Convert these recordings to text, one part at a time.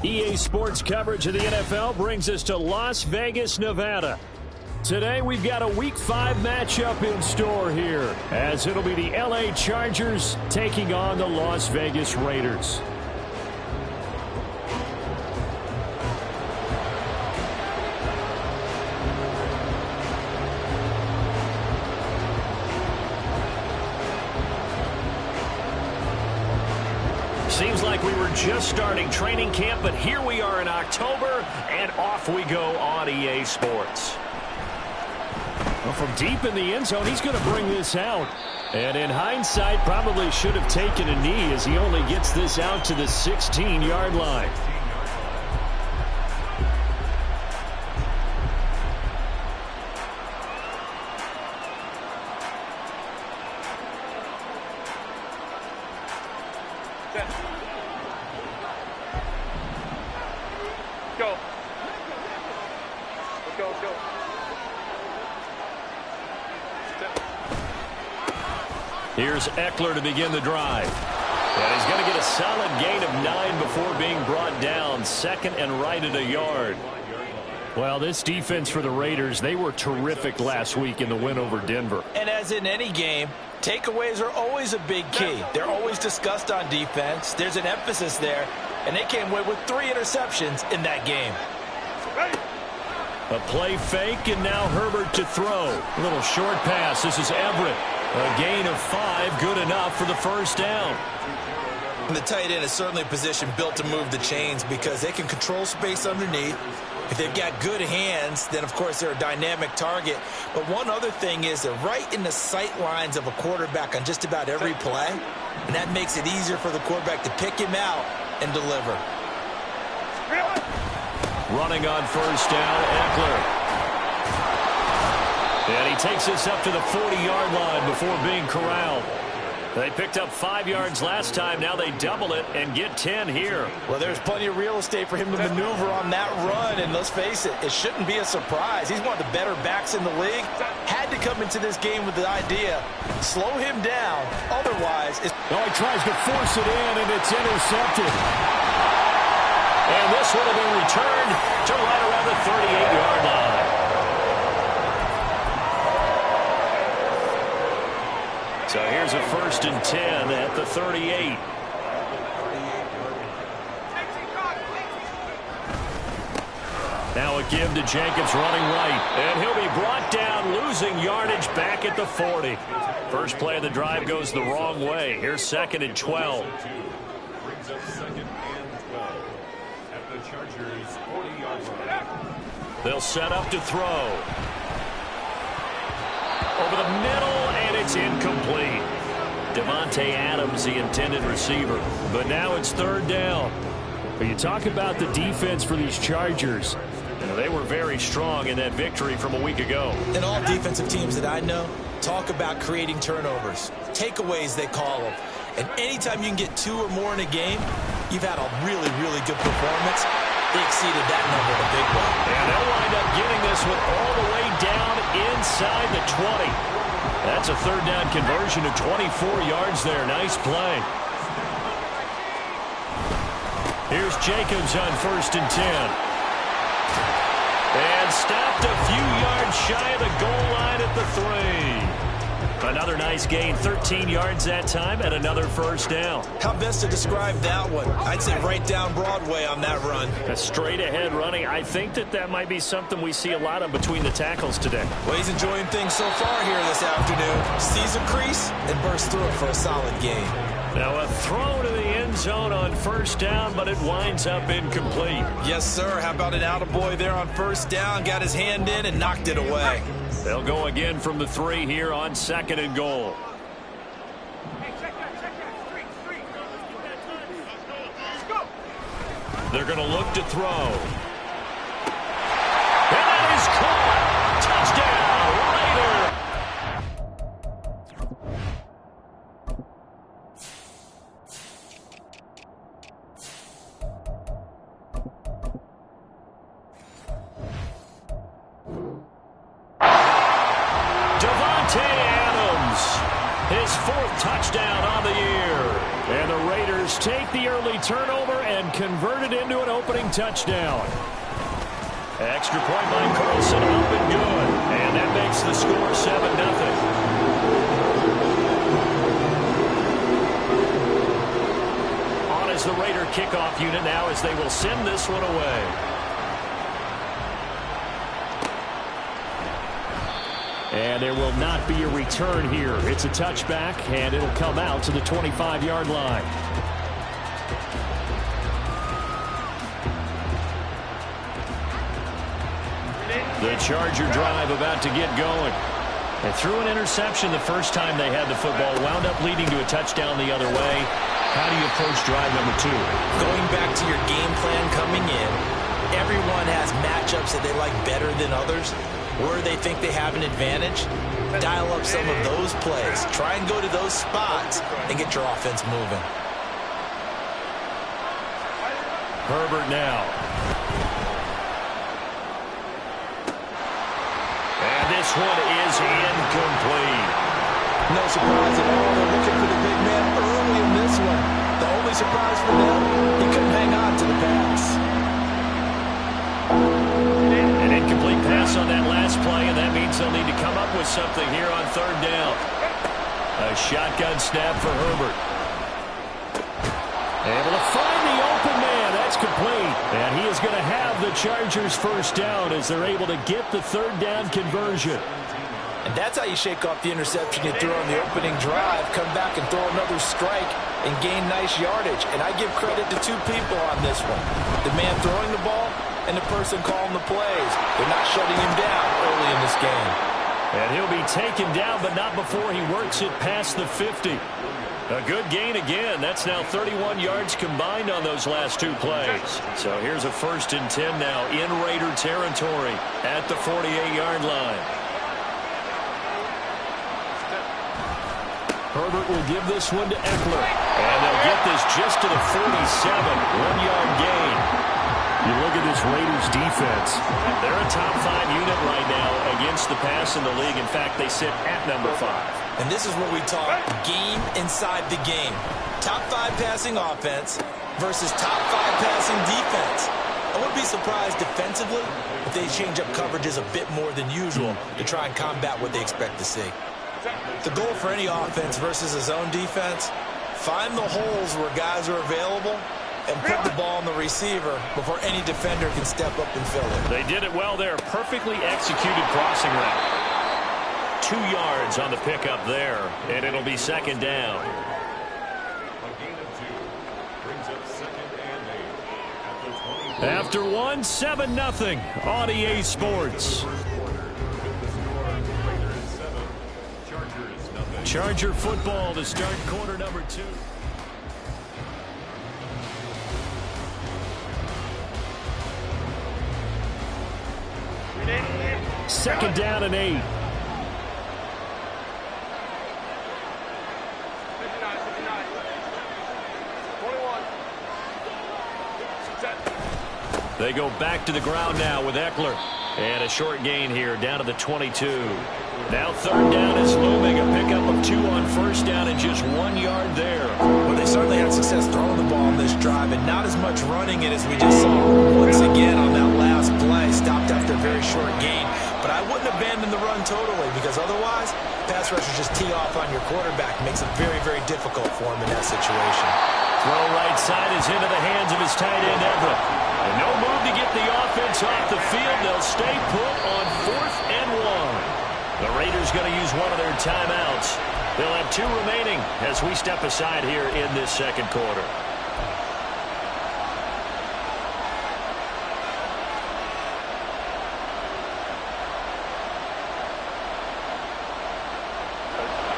EA Sports coverage of the NFL brings us to Las Vegas, Nevada. Today we've got a Week 5 matchup in store here, as it'll be the LA Chargers taking on the Las Vegas Raiders. Seems like we were just starting training camp, but here we are in October, and off we go on EA Sports. Well, from deep in the end zone, he's going to bring this out. And in hindsight, probably should have taken a knee as he only gets this out to the 16-yard line. Here's Eckler to begin the drive. And he's going to get a solid gain of 9 before being brought down. Second and right at a yard. Well, this defense for the Raiders, they were terrific last week in the win over Denver. And as in any game, takeaways are always a big key. They're always discussed on defense. There's an emphasis there. And they came away with 3 interceptions in that game. A play fake, and now Herbert to throw. A little short pass. This is Everett. A gain of 5, good enough for the first down. The tight end is certainly a position built to move the chains because they can control space underneath. If they've got good hands, then, of course, they're a dynamic target. But one other thing is they're right in the sight lines of a quarterback on just about every play, and that makes it easier for the quarterback to pick him out and deliver. Running on first down, Eckler. And he takes this up to the 40-yard line before being corralled. They picked up 5 yards last time. Now they double it and get 10 here. Well, there's plenty of real estate for him to maneuver on that run. And let's face it, it shouldn't be a surprise. He's one of the better backs in the league. Had to come into this game with the idea, slow him down. Otherwise, he tries to force it in, and it's intercepted. And this one will be returned to right around the 38-yard line. So here's a 1st and 10 at the 38. Now a give to Jacobs running right. And he'll be brought down, losing yardage back at the 40. First play of the drive goes the wrong way. Here's 2nd and 12. Brings up 2nd and 12 at the Chargers' 40-yard line. They'll set up to throw. Over the middle, and it's incomplete. Devontae Adams, the intended receiver. But now it's 3rd down. But you talk about the defense for these Chargers. They were very strong in that victory from a week ago. And all defensive teams that I know talk about creating turnovers. Takeaways, they call them. And anytime you can get 2 or more in a game, you've had a really, really good performance. They exceeded that number in a big way. And they'll wind up getting this one all the way down inside the 20. That's a 3rd down conversion of 24 yards there. Nice play. Here's Jacobs on 1st and 10. And stopped a few yards shy of the goal line at the 3. Another nice gain, 13 yards that time, and another 1st down. How best to describe that one? I'd say right down Broadway on that run. A straight-ahead running. I think that might be something we see a lot of between the tackles today. Well, he's enjoying things so far here this afternoon. Sees a crease and bursts through it for a solid gain. Now a throw to the end zone on 1st down, but it winds up incomplete. Yes, sir. How about an attaboy there on 1st down? Got his hand in and knocked it away. They'll go again from the 3 here on 2nd and goal. They're going to look to throw. And that is caught. Touchdown, Raider. Devontae Adams, his 4th touchdown on the year. And the Raiders take the early turnover and convert it into an opening touchdown. Extra point by Carlson, up and good. And that makes the score 7-0. As the Raider kickoff unit now as they will send this one away. And there will not be a return here. It's a touchback, and it'll come out to the 25-yard line. The Charger drive about to get going. They threw an interception the first time they had the football, wound up leading to a touchdown the other way. How do you approach drive number 2? Going back to your game plan coming in, everyone has matchups that they like better than others. Where they think they have an advantage, dial up some of those plays. Try and go to those spots and get your offense moving. Herbert now. And this one is incomplete. No surprise at all. They're looking for the big man early in this one. The only surprise for them, he couldn't hang on to the pass. An incomplete pass on that last play, and that means they'll need to come up with something here on third down. A shotgun snap for Herbert. Able to find the open man. That's complete. And he is going to have the Chargers first down as they're able to get the third down conversion. And that's how you shake off the interception you threw on the opening drive, come back and throw another strike and gain nice yardage. And I give credit to two people on this one. The man throwing the ball and the person calling the plays. They're not shutting him down early in this game. And he'll be taken down, but not before he works it past the 50. A good gain again. That's now 31 yards combined on those last two plays. So here's a 1st and 10 now in Raider territory at the 48-yard line. Herbert will give this one to Eckler. And they'll get this just to the 47. 1-yard gain. You look at this Raiders defense. They're a top 5 unit right now against the pass in the league. In fact, they sit at number 5. And this is what we talk game inside the game. Top 5 passing offense versus top 5 passing defense. I wouldn't be surprised defensively if they change up coverages a bit more than usual to try and combat what they expect to see. The goal for any offense versus a zone defense, find the holes where guys are available and put the ball on the receiver before any defender can step up and fill it. They did it well there. Perfectly executed crossing route. 2 yards on the pickup there, and it'll be 2nd down. A gain of 2 brings up 2nd and 8 at the 20. After 1, 7-0 on EA Sports. Charger football to start quarter number 2. Second down and 8. They go back to the ground now with Eckler. And a short gain here down to the 22. Now 3rd down is looming. A pickup of 2 on 1st down and just 1 yard there. Well, they certainly had success throwing the ball on this drive and not as much running it as we just saw once again on that last play. Stopped after a very short gain. But I wouldn't abandon the run totally because otherwise pass rushers just tee off on your quarterback. Makes it very, very difficult for him in that situation. Throw right side is into the hands of his tight end, Everett. And no move to get the offense off the field. They'll stay put on 4th and 1. The Raiders going to use one of their timeouts. They'll have 2 remaining as we step aside here in this 2nd quarter.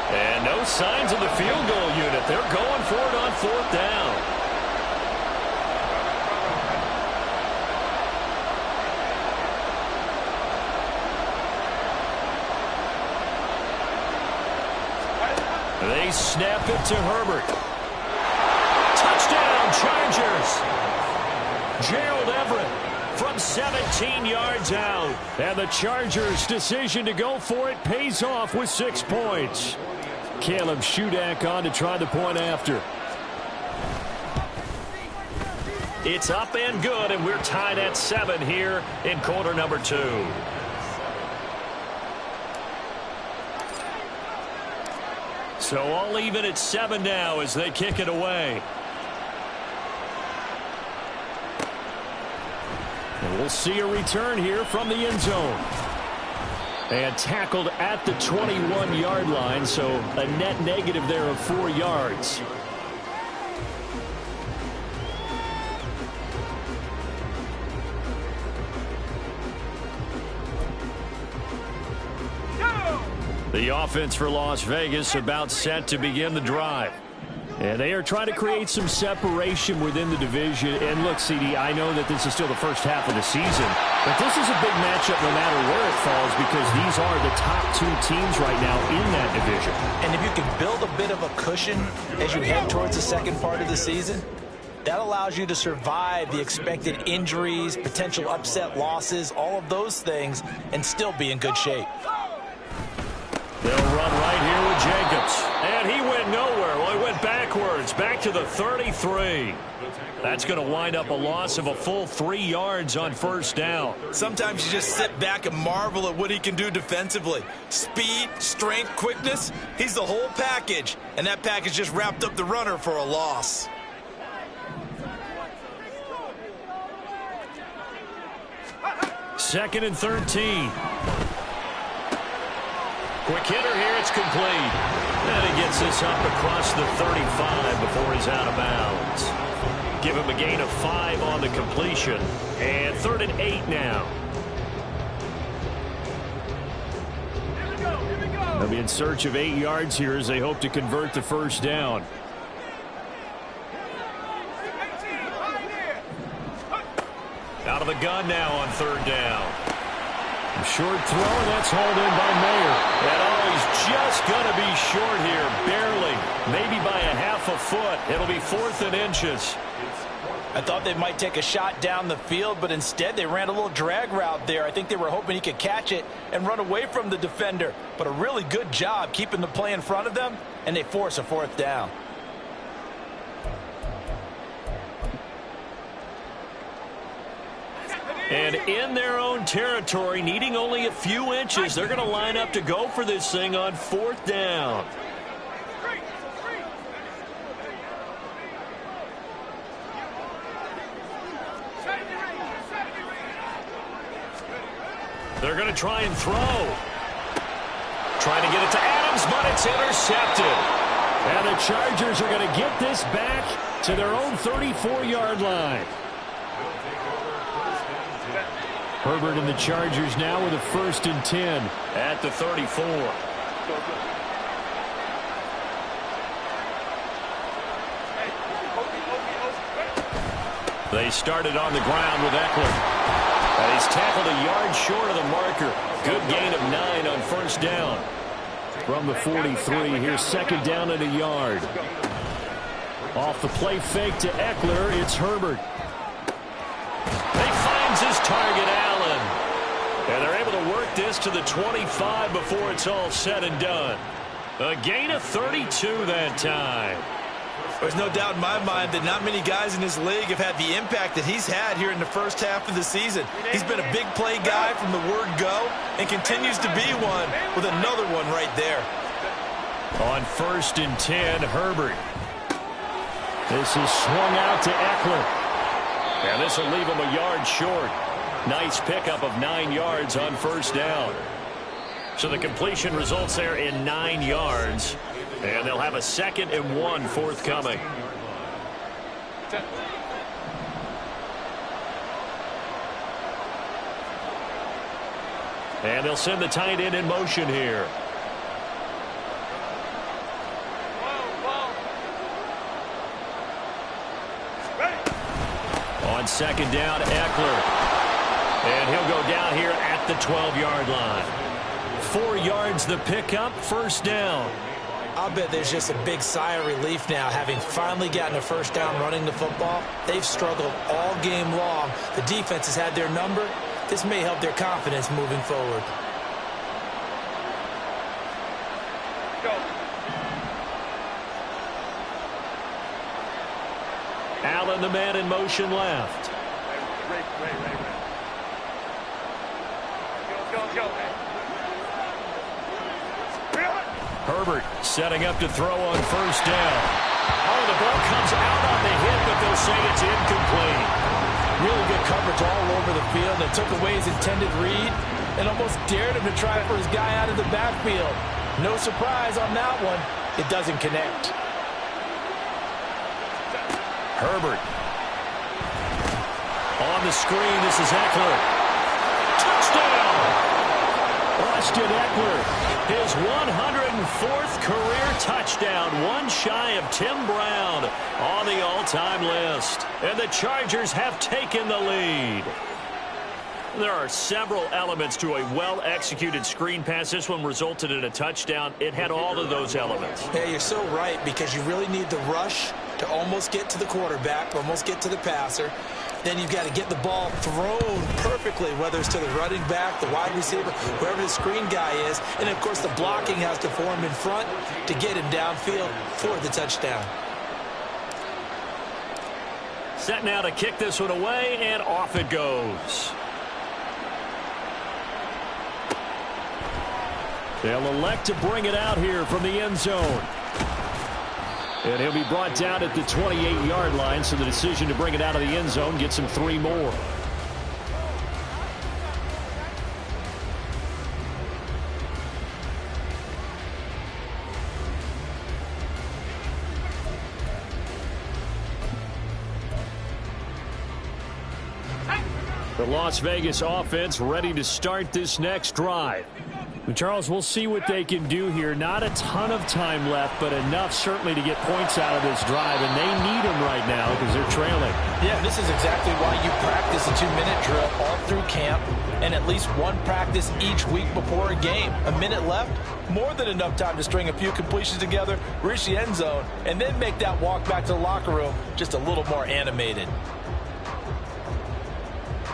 And no signs of the field goal unit. They're going for it on 4th down. They snap it to Herbert. Touchdown, Chargers. Gerald Everett from 17 yards out. And the Chargers' decision to go for it pays off with 6 points. Caleb Shudak on to try the point after. It's up and good, and we're tied at 7 here in quarter number 2. So all even at 7 now as they kick it away. And we'll see a return here from the end zone. And tackled at the 21-yard line, so a net negative there of 4 yards. The offense for Las Vegas about set to begin the drive. And they are trying to create some separation within the division. And look, CD, I know that this is still the first half of the season, but this is a big matchup no matter where it falls because these are the top 2 teams right now in that division. And if you can build a bit of a cushion as you head towards the second part of the season, that allows you to survive the expected injuries, potential upset losses, all of those things, and still be in good shape. They'll run right here with Jacobs. And he went nowhere. Well, he went backwards, back to the 33. That's going to wind up a loss of a full 3 yards on first down. Sometimes you just sit back and marvel at what he can do defensively. Speed, strength, quickness, he's the whole package. And that package just wrapped up the runner for a loss. Second and 13. Quick hitter here, it's complete. And he gets this up across the 35 before he's out of bounds. Give him a gain of 5 on the completion. And 3rd and 8 now. They'll be in search of 8 yards here as they hope to convert the first down. Out of the gun now on 3rd down. Short throw, and that's hauled in by Mayer. And he's just going to be short here, barely, maybe by a half a foot. It'll be 4th and inches. I thought they might take a shot down the field, but instead they ran a little drag route there. I think they were hoping he could catch it and run away from the defender. But a really good job keeping the play in front of them, and they force a 4th down. And in their own territory, needing only a few inches, they're going to line up to go for this thing on 4th down. They're going to try and throw. Trying to get it to Adams, but it's intercepted. And the Chargers are going to get this back to their own 34-yard line. Herbert and the Chargers now with a 1st and 10 at the 34. They started on the ground with Eckler. And he's tackled a yard short of the marker. Good gain of 9 on first down. From the 43, here's 2nd down and a yard. Off the play fake to Eckler, it's Herbert. He finds his target, Allen. And they're able to work this to the 25 before it's all said and done. A gain of 32 that time. There's no doubt in my mind that not many guys in this league have had the impact that he's had here in the first half of the season. He's been a big play guy from the word go and continues to be one with another one right there. On 1st and 10, Herbert. This is swung out to Eckler. And this will leave him a yard short. Nice pickup of 9 yards on first down. So the completion results there in 9 yards. And they'll have a 2nd and 1 forthcoming. And they'll send the tight end in motion here. On 2nd down, Eckler. And he'll go down here at the 12-yard line. 4 yards the pickup, first down. I'll bet there's just a big sigh of relief now, having finally gotten a first down running the football. They've struggled all game long. The defense has had their number. This may help their confidence moving forward. Allen and the man in motion left. Herbert setting up to throw on first down. Oh, the ball comes out on the hit, but they'll say it's incomplete. Really good coverage all over the field. They took away his intended read and almost dared him to try for his guy out of the backfield. No surprise on that one. It doesn't connect. Herbert. On the screen, this is Eckler. Touchdown! Austin Eckler, his 104th career touchdown, one shy of Tim Brown on the all-time list. And the Chargers have taken the lead. There are several elements to a well-executed screen pass. This one resulted in a touchdown. It had all of those elements. Yeah, you're so right, because you really need the rush to almost get to the quarterback, almost get to the passer. Then you've got to get the ball thrown perfectly, whether it's to the running back, the wide receiver, whoever the screen guy is. And, of course, the blocking has to form in front to get him downfield for the touchdown. Set now to kick this one away, and off it goes. They'll elect to bring it out here from the end zone. And he'll be brought down at the 28-yard line, so the decision to bring it out of the end zone gets him 3 more. The Las Vegas offense ready to start this next drive. Charles, we'll see what they can do here. Not a ton of time left, but enough certainly to get points out of this drive, and they need them right now because they're trailing. Yeah, this is exactly why you practice a 2-minute drill all through camp and at least one practice each week before a game. A minute left, more than enough time to string a few completions together, reach the end zone, and then make that walk back to the locker room just a little more animated.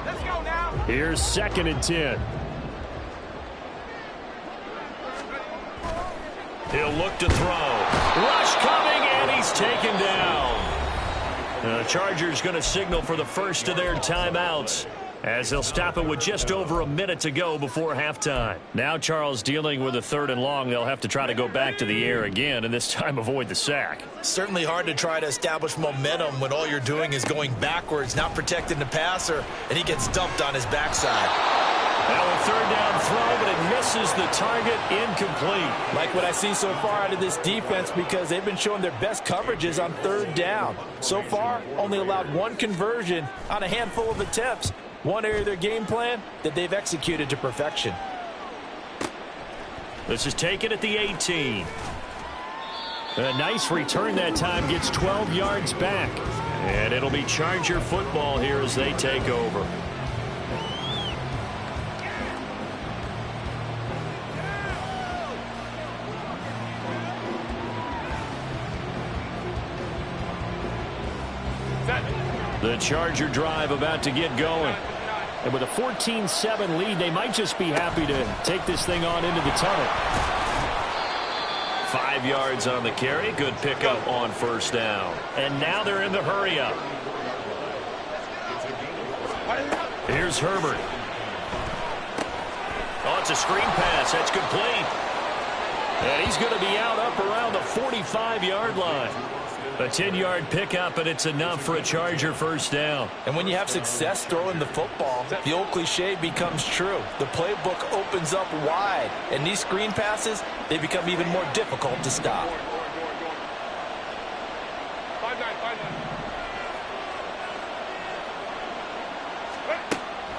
Let's go now. Here's 2nd and 10. He'll look to throw. Rush coming, and he's taken down. The Chargers going to signal for the first of their timeouts, as they'll stop it with just over a minute to go before halftime. Now, Charles, dealing with a 3rd and long, they'll have to try to go back to the air again, and this time avoid the sack. Certainly hard to try to establish momentum when all you're doing is going backwards, not protecting the passer, and he gets dumped on his backside. Now a 3rd down throw, but it misses the target, incomplete. Like what I see so far out of this defense, because they've been showing their best coverages on 3rd down. So far, only allowed 1 conversion on a handful of attempts. One area of their game plan that they've executed to perfection. This is taken at the 18. A nice return that time, gets 12 yards back. And it'll be Charger football here as they take over. The Charger drive about to get going. And with a 14-7 lead, they might just be happy to take this thing on into the tunnel. 5 yards on the carry. Good pickup on first down. And now they're in the hurry-up. Here's Herbert. Oh, it's a screen pass. That's complete. And he's going to be out up around the 45-yard line. A 10-yard pickup, and it's enough for a Charger first down. And when you have success throwing the football, the old cliche becomes true. The playbook opens up wide, and these screen passes, they become even more difficult to stop.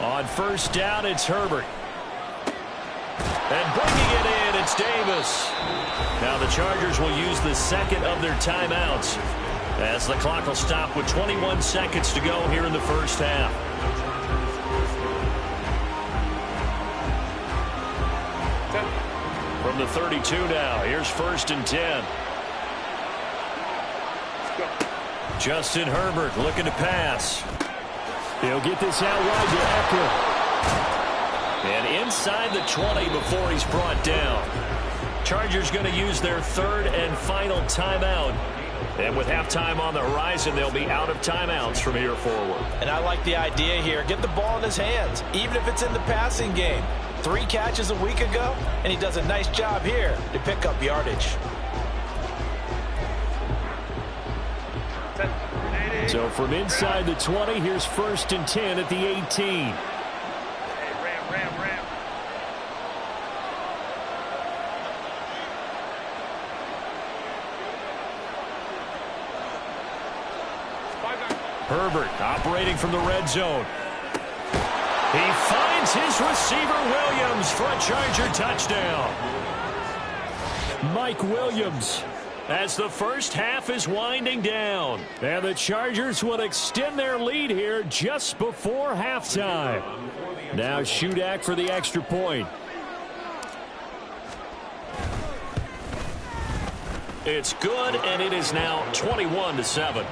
On first down, it's Herbert. And bringing it in, it's Davis. Now the Chargers will use the 2nd of their timeouts as the clock will stop with 21 seconds to go here in the first half. From the 32 now, here's 1st and 10. Justin Herbert looking to pass. He'll get this out wide to Eckler. And inside the 20 before he's brought down. Chargers going to use their 3rd and final timeout And with halftime on the horizon, they'll be out of timeouts from here forward. And I like the idea here. Get the ball in his hands, even if it's in the passing game. 3 catches a week ago, and he does a nice job here to pick up yardage. So from inside the 20, here's 1st and 10 at the 18. Herbert operating from the red zone. He finds his receiver Williams for a Charger touchdown. Mike Williams, as the first half is winding down. And the Chargers will extend their lead here just before halftime. Now Shudak for the extra point. It's good, and it is now 21-7.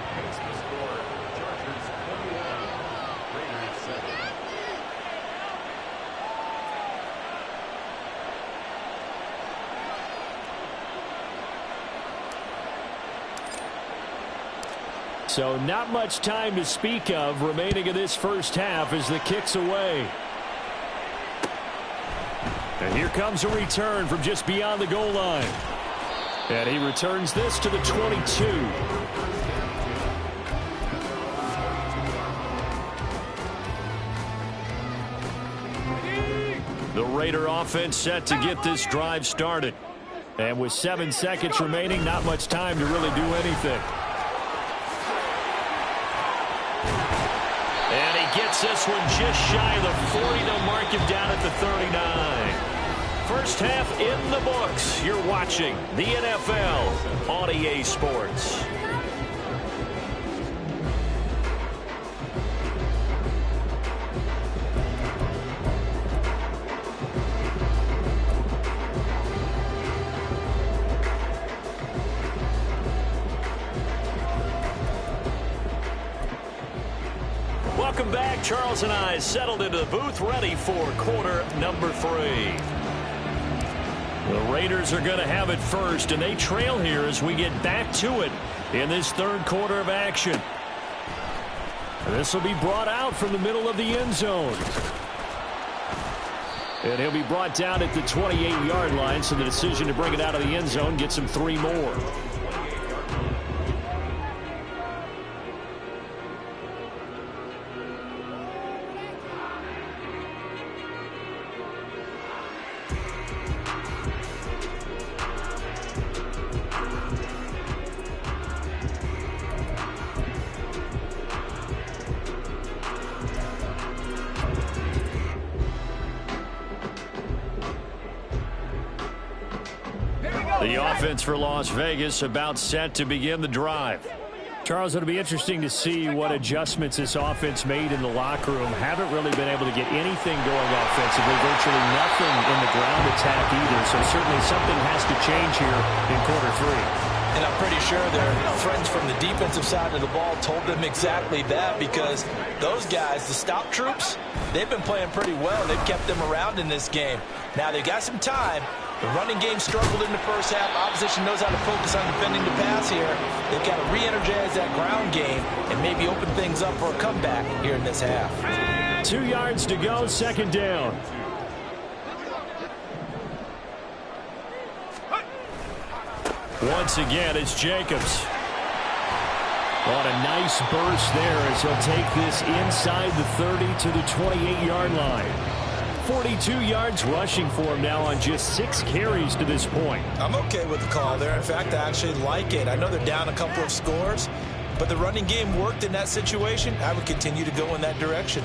So not much time to speak of remaining in this first half as the kick's away. And here comes a return from just beyond the goal line. And he returns this to the 22. The Raider offense set to get this drive started. And with 7 seconds remaining, not much time to really do anything. And he gets this one just shy of the 40. They'll mark him down at the 39. First half in the books. You're watching the NFL on EA Sports. Welcome back. Charles and I settled into the booth, ready for quarter number 3. The Raiders are going to have it first, and they trail here as we get back to it in this third quarter of action. This will be brought out from the middle of the end zone. And he'll be brought down at the 28-yard line, so the decision to bring it out of the end zone gets him 3 more. The offense for Las Vegas about set to begin the drive. Charles, it'll be interesting to see what adjustments this offense made in the locker room. Haven't really been able to get anything going offensively, virtually nothing in the ground attack either. So certainly something has to change here in quarter 3. And I'm pretty sure their friends from the defensive side of the ball told them exactly that, because those guys, the stop troops, they've been playing pretty well. They've kept them around in this game. Now they've got some time. The running game struggled in the first half. Opposition knows how to focus on defending the pass here. They've got to re-energize that ground game and maybe open things up for a comeback here in this half. 2 yards to go, second down. Once again, it's Jacobs. On a nice burst there as he'll take this inside the 30 to the 28-yard line. 42 yards rushing for him now on just 6 carries to this point. I'm okay with the call there. In fact, I actually like it. I know they're down a couple of scores, but the running game worked in that situation. I would continue to go in that direction.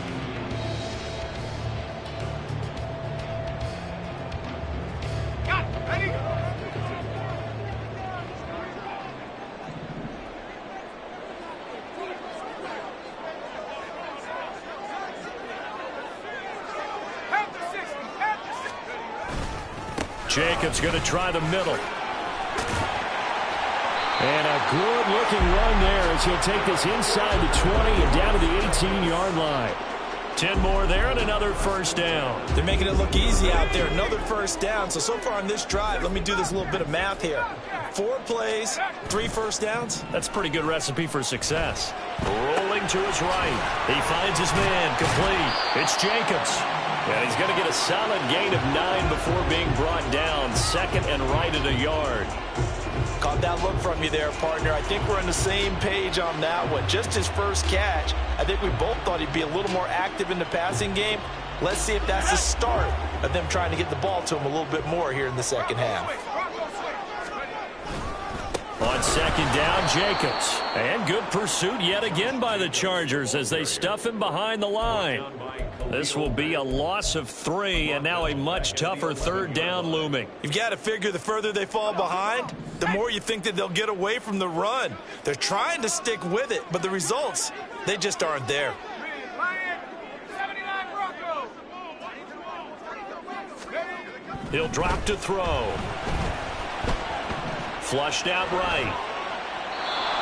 Jacobs going to try the middle. And a good-looking run there as he'll take this inside the 20 and down to the 18-yard line. 10 more there and another first down. They're making it look easy out there. Another first down. So far on this drive, let me do this little bit of math here. 4 plays, 3 first downs. That's a pretty good recipe for success. Rolling to his right. He finds his man complete. It's Jacobs. And he's going to get a solid gain of 9 before being brought down. Second and right at a yard. Caught that look from you there, partner. I think we're on the same page on that one. Just his first catch. I think we both thought he'd be a little more active in the passing game. Let's see if that's the start of them trying to get the ball to him a little bit more here in the second half. On second down, Jacobs. And good pursuit yet again by the Chargers as they stuff him behind the line. This will be a loss of 3, and now a much tougher third down looming. You've got to figure the further they fall behind, the more you think that they'll get away from the run. They're trying to stick with it, but the results, they just aren't there. He'll drop to throw. Flushed out right.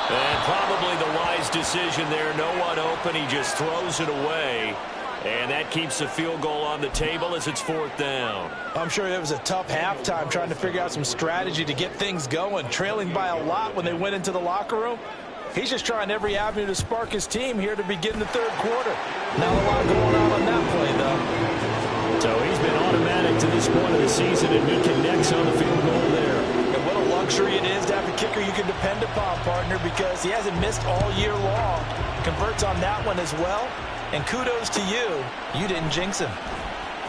And probably the wise decision there. No one open. He just throws it away. And that keeps the field goal on the table as it's 4th down. I'm sure it was a tough halftime trying to figure out some strategy to get things going. Trailing by a lot when they went into the locker room. He's just trying every avenue to spark his team here to begin the third quarter. Not a lot going on that play, though. So he's been automatic to this point of the season, and he connects on the field goal there. And what a luxury it is to have a kicker you can depend upon, partner, because he hasn't missed all year long. Converts on that one as well. And kudos to you. You didn't jinx him.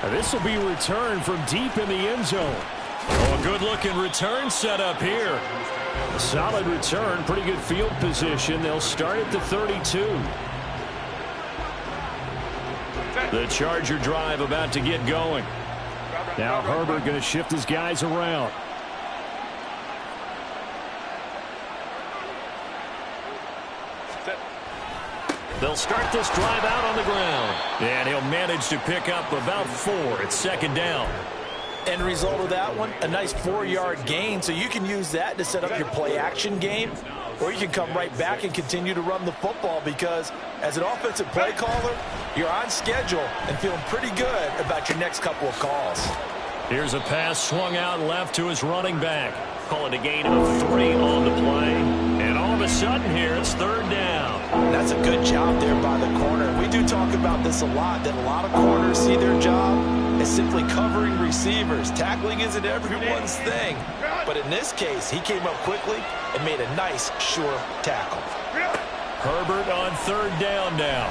Now this will be returned from deep in the end zone. Oh, a good-looking return set up here. A solid return, pretty good field position. They'll start at the 32. The Charger drive about to get going. Now Herbert going to shift his guys around. They'll start this drive out on the ground. And he'll manage to pick up about 4 at second down. End result of that one, a nice 4-yard gain. So you can use that to set up your play-action game. Or you can come right back and continue to run the football because as an offensive play caller, you're on schedule and feeling pretty good about your next couple of calls. Here's a pass swung out left to his running back. Call it a gain of 3 on the play. And all of a sudden here, it's 3rd down. That's a good job there by the corner. We do talk about this a lot, that a lot of corners see their job as simply covering receivers. Tackling isn't everyone's thing. But in this case, he came up quickly and made a nice, sure tackle. Herbert on 3rd down now.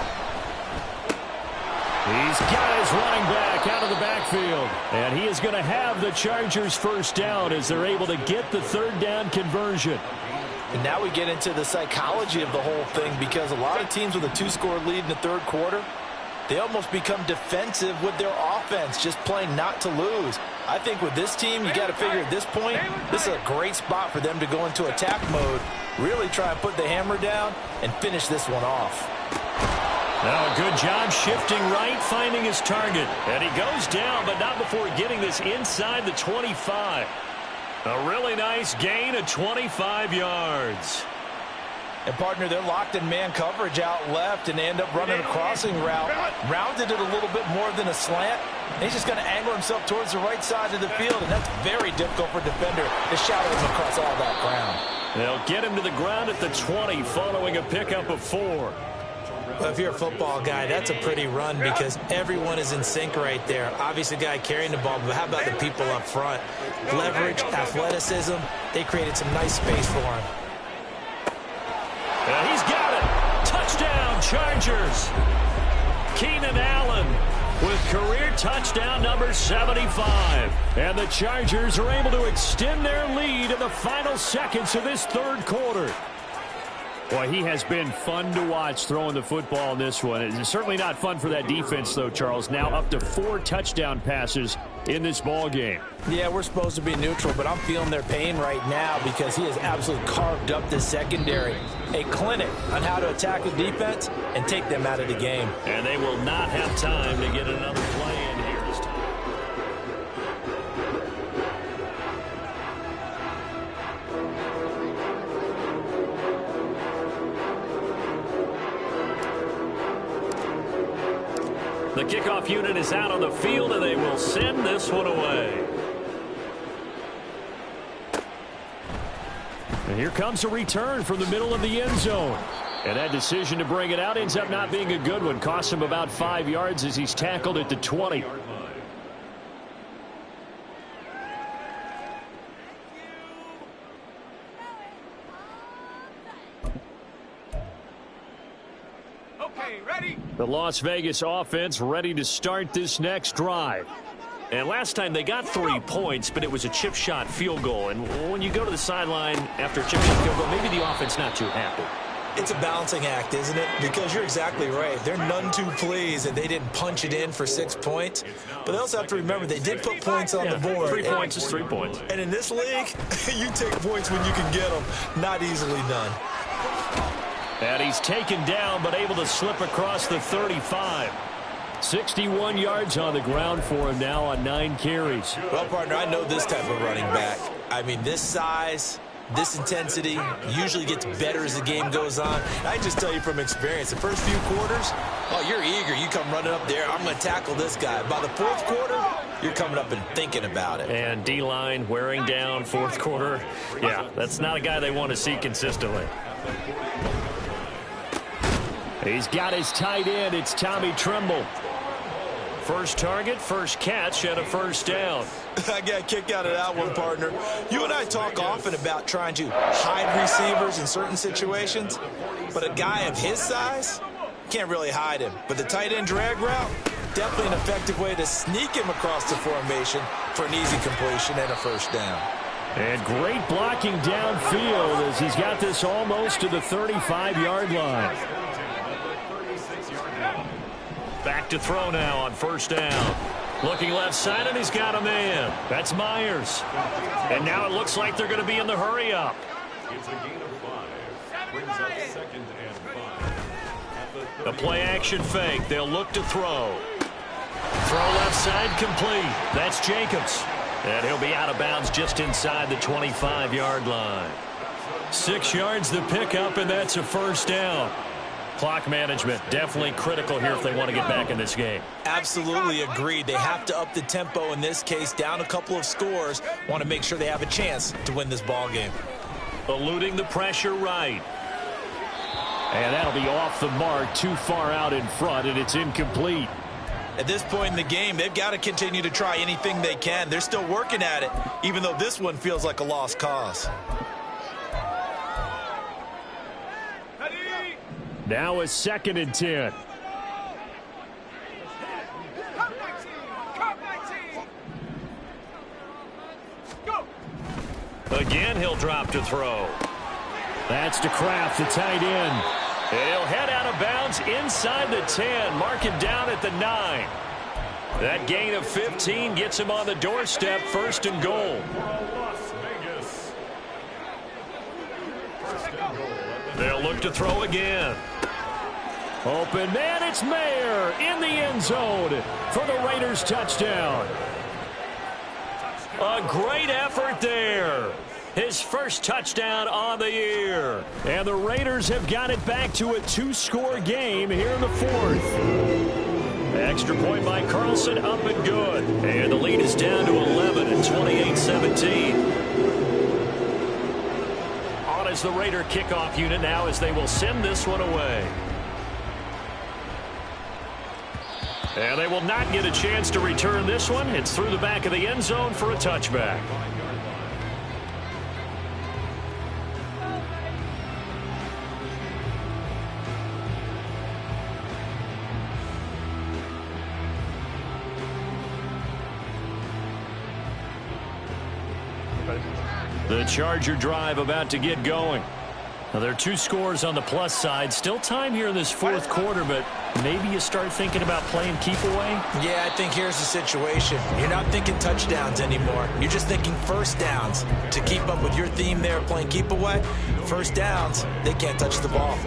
He's got his running back out of the backfield. And he is going to have the Chargers first down as they're able to get the 3rd down conversion. And now we get into the psychology of the whole thing because a lot of teams with a 2-score lead in the third quarter, they almost become defensive with their offense, just playing not to lose. I think with this team, you got to figure at this point, this is a great spot for them to go into attack mode, really try and put the hammer down and finish this one off. Now a good job shifting right, finding his target. And he goes down, but not before getting this inside the 25. A really nice gain of 25 yards. And, partner, they're locked in man coverage out left, and they end up running a crossing route. Rounded it a little bit more than a slant. And he's just going to angle himself towards the right side of the field, and that's very difficult for a defender to shadow him across all that ground. They'll get him to the ground at the 20 following a pickup of 4. Well, if you're a football guy, that's a pretty run because everyone is in sync right there. Obviously, the guy carrying the ball, but how about the people up front? Leverage, athleticism, they created some nice space for him. And he's got it. Touchdown, Chargers. Keenan Allen with career touchdown number 75. And the Chargers are able to extend their lead in the final seconds of this third quarter. Boy, he has been fun to watch throwing the football in this one. It's certainly not fun for that defense, though, Charles. Now up to 4 touchdown passes in this ball game. Yeah, we're supposed to be neutral, but I'm feeling their pain right now because he has absolutely carved up the secondary. A clinic on how to attack the defense and take them out of the game. And they will not have time to get another play in here this time. kickoff unit is out on the field, and they will send this one away. And here comes a return from the middle of the end zone. And that decision to bring it out ends up not being a good one. Costs him about 5 yards as he's tackled at the 20. Okay, ready? The Las Vegas offense ready to start this next drive. And last time they got 3 points, but it was a chip shot field goal. And when you go to the sideline after a chip shot field goal, maybe the offense not too happy. It's a balancing act, isn't it? Because you're exactly right. They're none too pleased that they didn't punch it in for 6 points. But they also have to remember they did put points on the board. 3 points is 3 points. And in this league, you take points when you can get them. Not easily done. And he's taken down, but able to slip across the 35. 61 yards on the ground for him now on 9 carries. Well, partner, I know this type of running back. I mean, this size, this intensity usually gets better as the game goes on. I just tell you from experience, the first few quarters, oh, you're eager. You come running up there, I'm going to tackle this guy. By the fourth quarter, you're coming up and thinking about it. And D-line wearing down fourth quarter. Yeah, that's not a guy they want to see consistently. He's got his tight end. It's Tommy Tremble. First target, first catch, and a first down. I got a kick out of that one, partner. You and I talk often about trying to hide receivers in certain situations, but a guy of his size can't really hide him. But the tight end drag route, definitely an effective way to sneak him across the formation for an easy completion and a first down. And great blocking downfield as he's got this almost to the 35-yard line. Back to throw now on first down. Looking left side, and he's got a man. That's Myers. And now it looks like they're going to be in the hurry up. It's a gain of 5. Brings up 2nd and 5. A play-action fake. They'll look to throw. Throw left side complete. That's Jacobs. And he'll be out of bounds just inside the 25-yard line. 6 yards the pickup, and that's a first down. Clock management definitely critical here if they want to get back in this game. Absolutely agreed. They have to up the tempo in this case, down a couple of scores. Want to make sure they have a chance to win this ball game. Eluding the pressure right. And that'll be off the mark, too far out in front, and it's incomplete. At this point in the game, they've got to continue to try anything they can. They're still working at it, even though this one feels like a lost cause. Now a 2nd and 10. Again, he'll drop to throw. That's to Kraft, the tight end. He'll head out of bounds inside the 10. Mark him down at the 9. That gain of 15 gets him on the doorstep, 1st and goal. They'll look to throw again. Open man, it's Mayer in the end zone for the Raiders touchdown. A great effort there. His first touchdown on the year. And the Raiders have got it back to a 2-score game here in the 4th. Extra point by Carlson, up and good. And the lead is down to 11 at 28-17. As the Raider kickoff unit now as they will send this one away. And they will not get a chance to return this one. It's through the back of the end zone for a touchback. The Charger drive about to get going. Now, there are 2 scores on the plus side. Still time here in this 4th quarter, but maybe you start thinking about playing keep away? Yeah, I think here's the situation. You're not thinking touchdowns anymore. You're just thinking first downs. To keep up with your theme there, playing keep away, first downs, they can't touch the ball.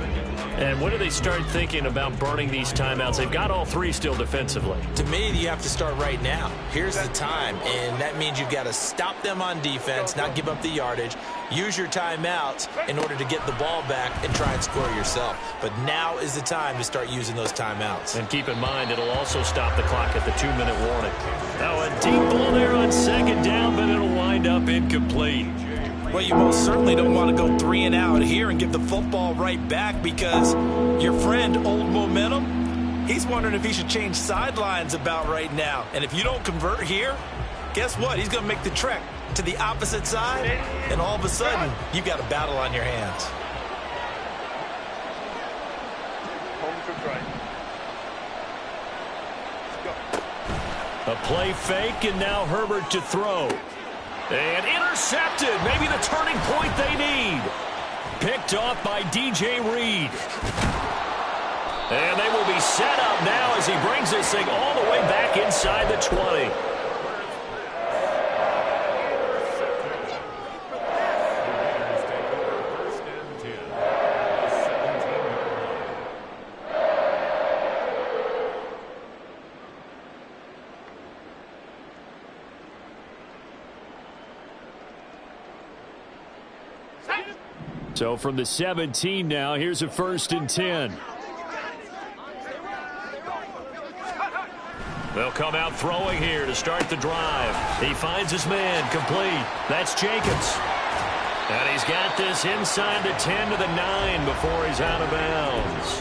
And when do they start thinking about burning these timeouts? They've got all 3 still defensively. To me, you have to start right now. Here's the time, and that means you've got to stop them on defense, not give up the yardage, use your timeouts in order to get the ball back and try and score yourself. But now is the time to start using those timeouts. And keep in mind, it'll also stop the clock at the 2-minute warning. Now a deep ball there on second down, but it'll wind up incomplete. Well, you most certainly don't want to go 3 and out here and give the football right back, because your friend, Old Momentum, he's wondering if he should change sidelines about right now. And if you don't convert here, guess what? He's going to make the trek to the opposite side, and all of a sudden, you've got a battle on your hands. A play fake, and now Herbert to throw. And intercepted. Maybe the turning point they need. Picked off by DJ Reed. And they will be set up now as he brings this thing all the way back inside the 20. So from the 17 now, here's a 1st and 10. They'll come out throwing here to start the drive. He finds his man, complete. That's Jacobs. And he's got this inside the 10 to the 9 before he's out of bounds.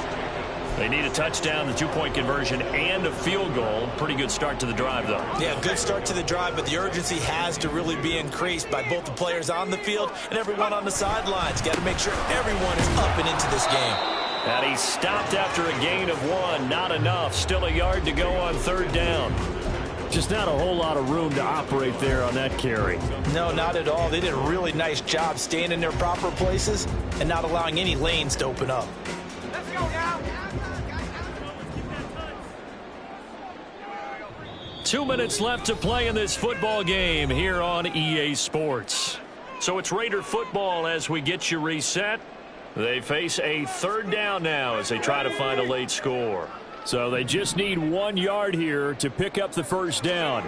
They need a touchdown, the 2-point conversion, and a field goal. Pretty good start to the drive, though. Yeah, good start to the drive, but the urgency has to really be increased by both the players on the field and everyone on the sidelines. Got to make sure everyone is up and into this game. And he stopped after a gain of 1. Not enough. Still a yard to go on 3rd down. Just not a whole lot of room to operate there on that carry. No, not at all. They did a really nice job staying in their proper places and not allowing any lanes to open up. Let's go now. 2 minutes left to play in this football game here on EA Sports. So it's Raider football as we get you reset. They face a 3rd down now as they try to find a late score. So they just need 1 yard here to pick up the 1st down.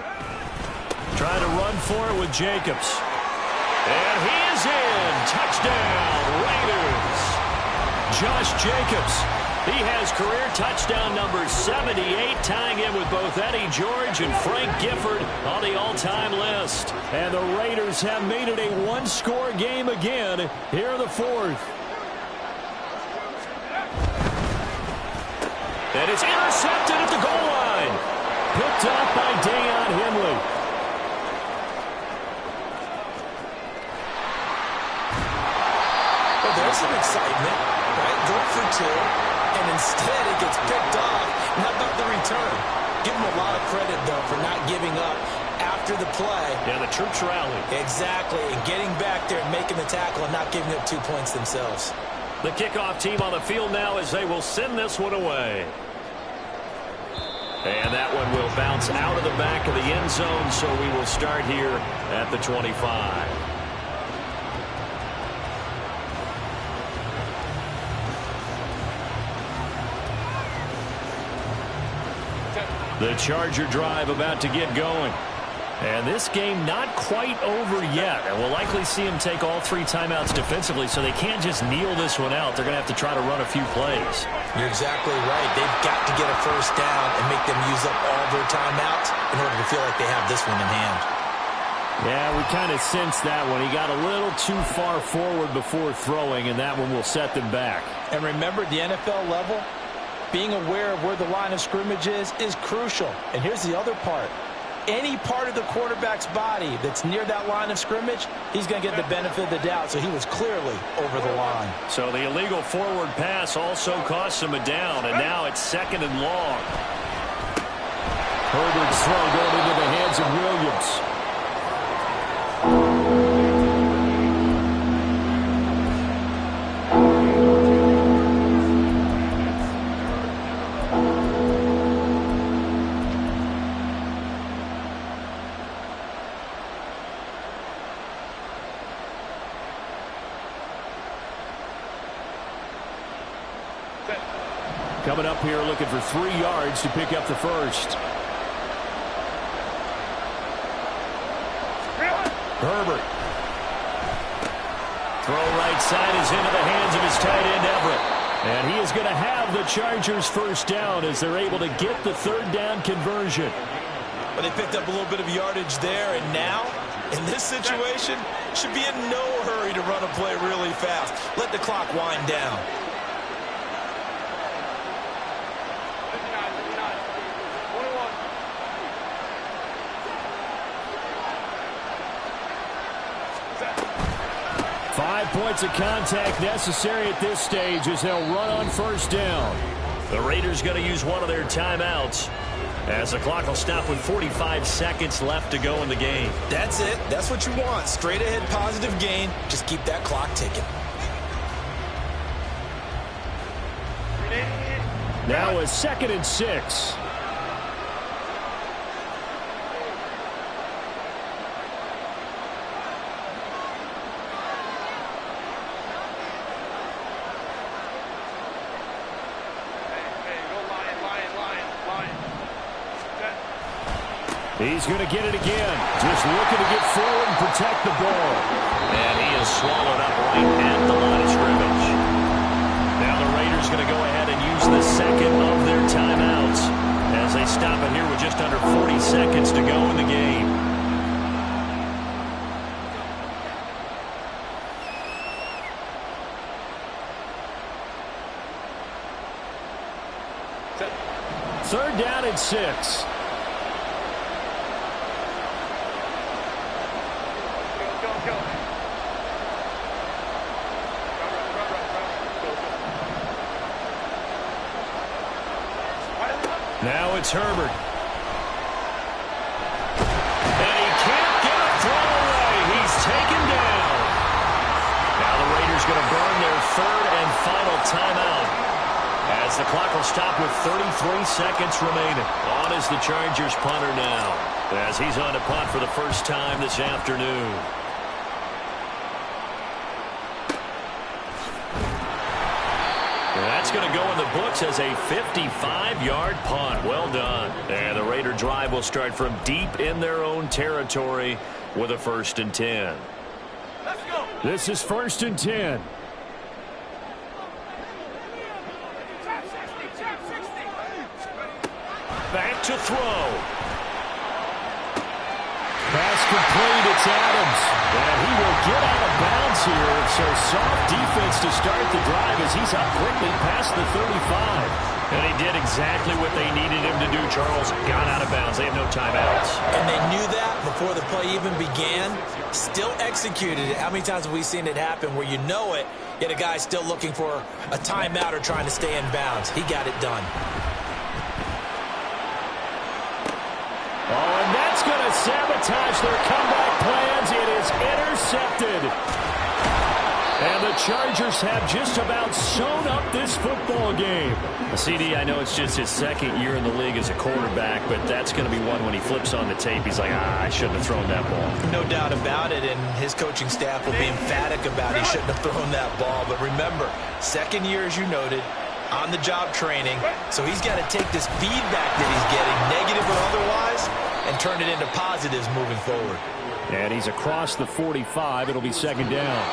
Trying to run for it with Jacobs. And he is in. Touchdown, Raiders. Josh Jacobs. He has career touchdown number 78, tying in with both Eddie George and Frank Gifford on the all-time list. And the Raiders have made it a 1-score game again here in the 4th. And it's intercepted at the goal line. Picked up by Deion Henley. Well, there's some excitement, right? Going for 2. And instead it gets picked off. Not about the return. Give them a lot of credit, though, for not giving up after the play. Yeah, the troops rallied. Exactly. And getting back there and making the tackle and not giving up 2 points themselves. The kickoff team on the field now as they will send this one away. And that one will bounce out of the back of the end zone, so we will start here at the 25. The Charger drive about to get going. And this game not quite over yet. And we'll likely see him take all 3 timeouts defensively, so they can't just kneel this one out. They're going to have to try to run a few plays. You're exactly right. They've got to get a 1st down and make them use up all their timeouts in order to feel like they have this one in hand. Yeah, we kind of sensed that one. He got a little too far forward before throwing, and that one will set them back. And remember, the NFL level, being aware of where the line of scrimmage is crucial. And here's the other part. Any part of the quarterback's body that's near that line of scrimmage, he's going to get the benefit of the doubt. So he was clearly over the line. So the illegal forward pass also cost him a down, and now it's 2nd and long. Herbert's throw going into the hands of Williams. Coming up here looking for 3 yards to pick up the 1st. Herbert. Throw right side is into the hands of his tight end, Everett. And he is going to have the Chargers first down as they're able to get the third down conversion. But they picked up a little bit of yardage there, and now, in this situation, should be in no hurry to run a play really fast. Let the clock wind down. Five points of contact necessary at this stage as they'll run on first down. The Raiders going to use one of their timeouts as the clock will stop with 45 seconds left to go in the game. That's it. That's what you want. Straight ahead positive gain. Just keep that clock ticking. Now a 2nd and 6. He's going to get it again. Just looking to get forward and protect the ball. And he is swallowed up right at the line of scrimmage. Now the Raiders going to go ahead and use the second of their timeouts as they stop it here with just under 40 seconds to go in the game. Third down and 6. Now it's Herbert. And he can't get a throw away. He's taken down. Now the Raiders going to burn their third and final timeout as the clock will stop with 33 seconds remaining. On is the Chargers punter now as he's on to punt for the first time this afternoon. That's going to go in the books as a 55-yard punt. Well done. And the Raider drive will start from deep in their own territory with a 1st and 10. Let's go. This is 1st and 10. Back to throw. Pass complete. It's Adams. And he will get out of bounds here. So soft defense to start the drive as he's up quickly past the 35. And he did exactly what they needed him to do, Charles. Got out of bounds. They have no timeouts. And they knew that before the play even began. Still executed it. How many times have we seen it happen where you know it, yet a guy's still looking for a timeout or trying to stay in bounds? He got it done. Oh, and that's going to sabotage their comeback plans. It is intercepted. And the Chargers have just about sewn up this football game. CD, I know it's just his 2nd year in the league as a quarterback, but that's going to be one when he flips on the tape. He's like, I shouldn't have thrown that ball. No doubt about it, and his coaching staff will be emphatic about he shouldn't have thrown that ball. But remember, 2nd year, as you noted, on-the-job training, so he's got to take this feedback that he's getting, negative or otherwise, and turn it into positives moving forward. And he's across the 45. It'll be 2nd down.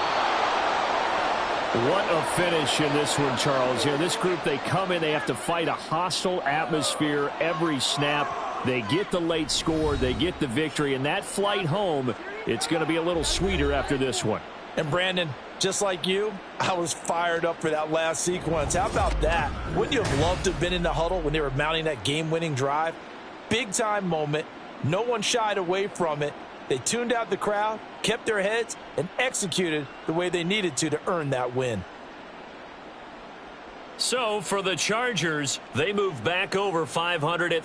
What a finish in this one, Charles. You know, this group, they come in, they have to fight a hostile atmosphere every snap. They get the late score, they get the victory, and that flight home, it's going to be a little sweeter after this one. And Brandon, just like you, I was fired up for that last sequence. How about that? Wouldn't you have loved to have been in the huddle when they were mounting that game-winning drive? Big-time moment. No one shied away from it. They tuned out the crowd, kept their heads, and executed the way they needed to earn that win. So, for the Chargers, they move back over 500 at